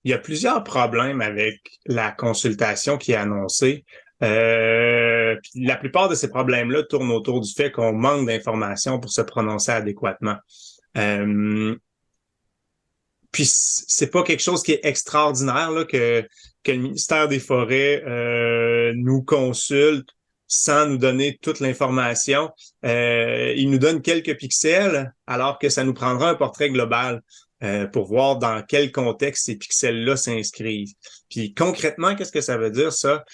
il y a plusieurs problèmes avec la consultation qui est annoncée. Puis la plupart de ces problèmes-là tournent autour du fait qu'on manque d'informations pour se prononcer adéquatement. Euh, Puis c'est pas quelque chose qui est extraordinaire là, que le ministère des Forêts nous consulte sans nous donner toute l'information. Il nous donne quelques pixels, alors que ça nous prendra un portrait global pour voir dans quel contexte ces pixels-là s'inscrivent. Puis concrètement, qu'est-ce que ça veut dire, ça?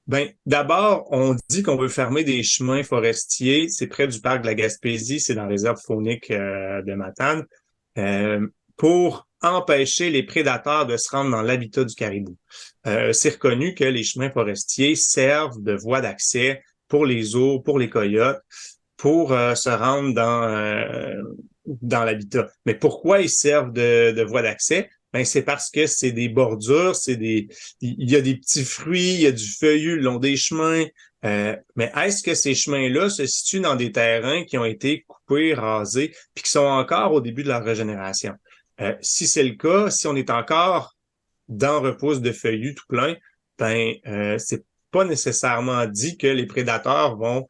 Ben, d'abord, on dit qu'on veut fermer des chemins forestiers. C'est près du parc de la Gaspésie, c'est dans la réserve faunique de Matane, euh, pour empêcher les prédateurs de se rendre dans l'habitat du caribou. C'est reconnu que les chemins forestiers servent de voie d'accès pour les ours, pour les coyotes, pour se rendre dans l'habitat. Mais pourquoi ils servent de voie d'accès? Ben, c'est parce que c'est des bordures, il y a des petits fruits, il y a du feuillu le long des chemins. Mais est-ce que ces chemins-là se situent dans des terrains qui ont été coupés, rasés, puis qui sont encore au début de leur régénération? Si c'est le cas, si on est encore dans repousse de feuillus tout plein, ben c'est pas nécessairement dit que les prédateurs vont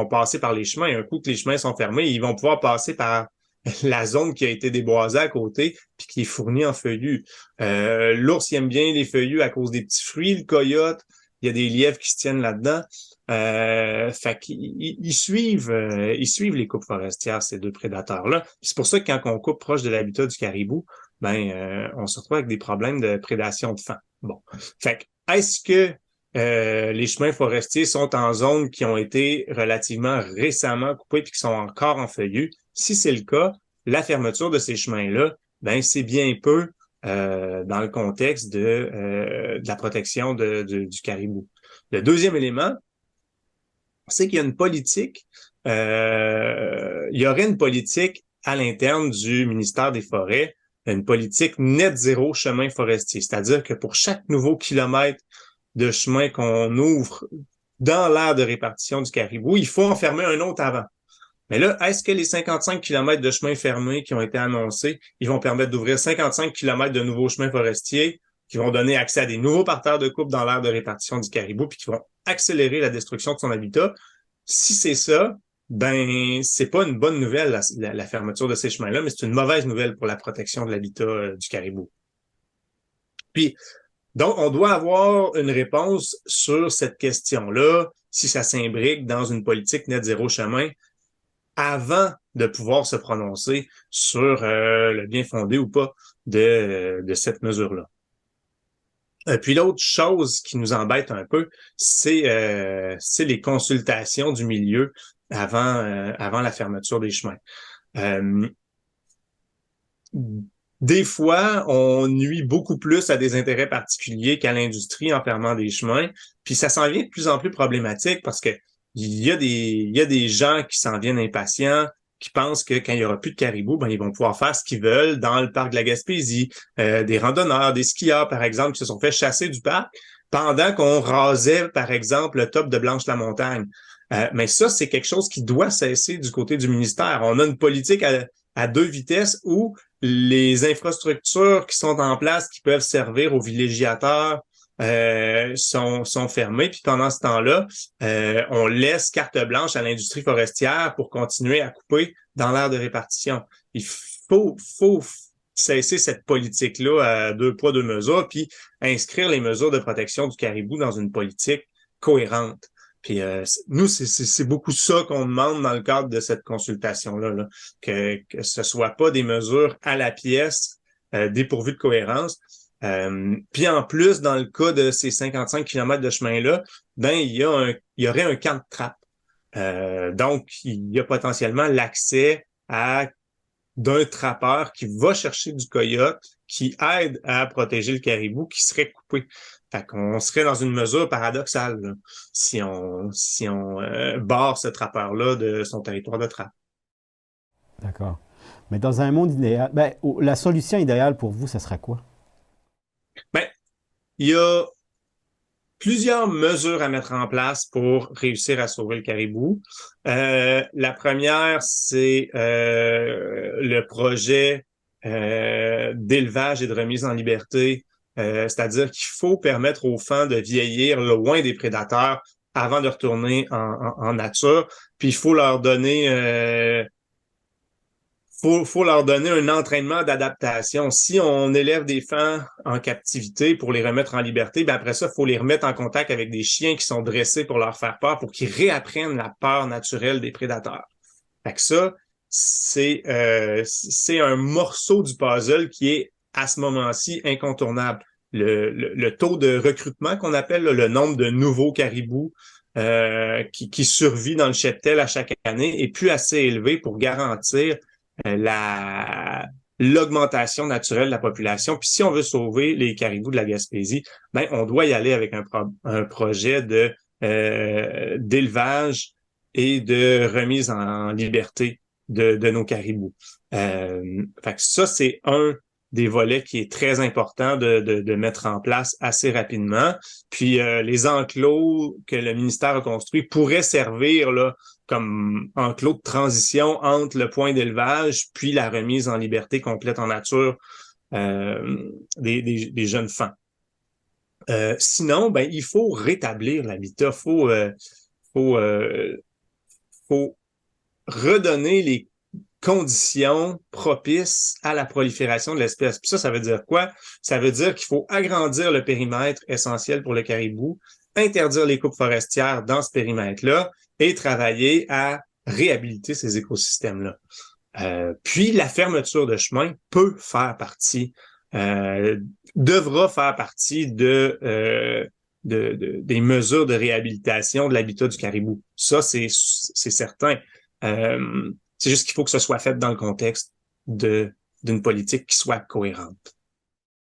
passer par les chemins. Un coup que les chemins sont fermés, ils vont pouvoir passer par la zone qui a été déboisée à côté puis qui est fournie en feuillus. L'ours il aime bien les feuillus à cause des petits fruits, le coyote, il y a des lièvres qui se tiennent là-dedans. Fait qu'ils ils suivent les coupes forestières, ces deux prédateurs-là. C'est pour ça que quand on coupe proche de l'habitat du caribou, ben on se retrouve avec des problèmes de prédation de faim. Bon. Fait que est-ce que les chemins forestiers sont en zones qui ont été relativement récemment coupées puis qui sont encore en feuillus? Si c'est le cas, la fermeture de ces chemins-là, ben c'est bien peu dans le contexte de la protection du caribou. Le deuxième élément, c'est qu'il y a une politique, il y aurait une politique à l'interne du ministère des Forêts, une politique net zéro chemin forestier. C'est-à-dire que pour chaque nouveau kilomètre de chemin qu'on ouvre dans l'aire de répartition du caribou, il faut en fermer un autre avant. Mais là, est-ce que les 55 kilomètres de chemins fermés qui ont été annoncés, ils vont permettre d'ouvrir 55 kilomètres de nouveaux chemins forestiers qui vont donner accès à des nouveaux parterres de coupe dans l'aire de répartition du caribou puis qui vont accélérer la destruction de son habitat? Si c'est ça, ben c'est pas une bonne nouvelle la fermeture de ces chemins-là, mais c'est une mauvaise nouvelle pour la protection de l'habitat du caribou. Puis donc, on doit avoir une réponse sur cette question-là, si ça s'imbrique dans une politique net zéro chemin, avant de pouvoir se prononcer sur le bien fondé ou pas de cette mesure-là. Puis l'autre chose qui nous embête un peu, c'est les consultations du milieu avant la fermeture des chemins. Euh, des fois, on nuit beaucoup plus à des intérêts particuliers qu'à l'industrie en fermant des chemins. Puis ça s'en vient de plus en plus problématique parce que il y a des gens qui s'en viennent impatients, qui pensent que quand il y aura plus de caribous, ben ils vont pouvoir faire ce qu'ils veulent dans le parc de la Gaspésie. Des randonneurs, des skieurs, par exemple, qui se sont fait chasser du parc pendant qu'on rasait, par exemple, le top de Blanche-la-Montagne. Mais ça, c'est quelque chose qui doit cesser du côté du ministère. On a une politique à deux vitesses où les infrastructures qui sont en place, qui peuvent servir aux villégiateurs, sont fermées. Puis pendant ce temps-là, on laisse carte blanche à l'industrie forestière pour continuer à couper dans l'aire de répartition. Il faut cesser cette politique-là à deux poids, deux mesures, puis inscrire les mesures de protection du caribou dans une politique cohérente. Puis nous, c'est beaucoup ça qu'on demande dans le cadre de cette consultation-là, là, que ce soit pas des mesures à la pièce dépourvues de cohérence. Puis en plus, dans le cas de ces 55 kilomètres de chemin-là, ben il y aurait un camp de trappe. Donc, il y a potentiellement l'accès à d'un trappeur qui va chercher du coyote, qui aide à protéger le caribou, qui serait coupé. Fait qu'on serait dans une mesure paradoxale là, si on barre ce trappeur-là de son territoire de trappe. D'accord. Mais dans un monde idéal, ben, la solution idéale pour vous, ça serait quoi? Ben, il y a plusieurs mesures à mettre en place pour réussir à sauver le caribou. La première, c'est le projet d'élevage et de remise en liberté. C'est-à-dire qu'il faut permettre aux faons de vieillir loin des prédateurs avant de retourner en nature. Puis il faut leur donner faut leur donner un entraînement d'adaptation. Si on élève des faons en captivité pour les remettre en liberté, ben après ça, il faut les remettre en contact avec des chiens qui sont dressés pour leur faire peur, pour qu'ils réapprennent la peur naturelle des prédateurs. Fait que ça, c'est un morceau du puzzle qui est à ce moment-ci incontournable. Le taux de recrutement qu'on appelle là, le nombre de nouveaux caribous qui survit dans le cheptel à chaque année est plus assez élevé pour garantir l'augmentation naturelle de la population. Puis si on veut sauver les caribous de la Gaspésie, ben on doit y aller avec un projet d'élevage et de remise en liberté de nos caribous. Fait que ça, c'est un des volets qui est très important de mettre en place assez rapidement. Puis les enclos que le ministère a construits pourraient servir là comme enclos de transition entre le point d'élevage puis la remise en liberté complète en nature des jeunes faons. Sinon, ben il faut rétablir l'habitat, faut redonner les conditions propices à la prolifération de l'espèce. Puis ça veut dire quoi? Ça veut dire qu'il faut agrandir le périmètre essentiel pour le caribou, interdire les coupes forestières dans ce périmètre-là et travailler à réhabiliter ces écosystèmes-là. Puis la fermeture de chemin peut faire partie, devra faire partie des mesures de réhabilitation de l'habitat du caribou. Ça, c'est certain. C'est juste qu'il faut que ce soit fait dans le contexte d'une politique qui soit cohérente.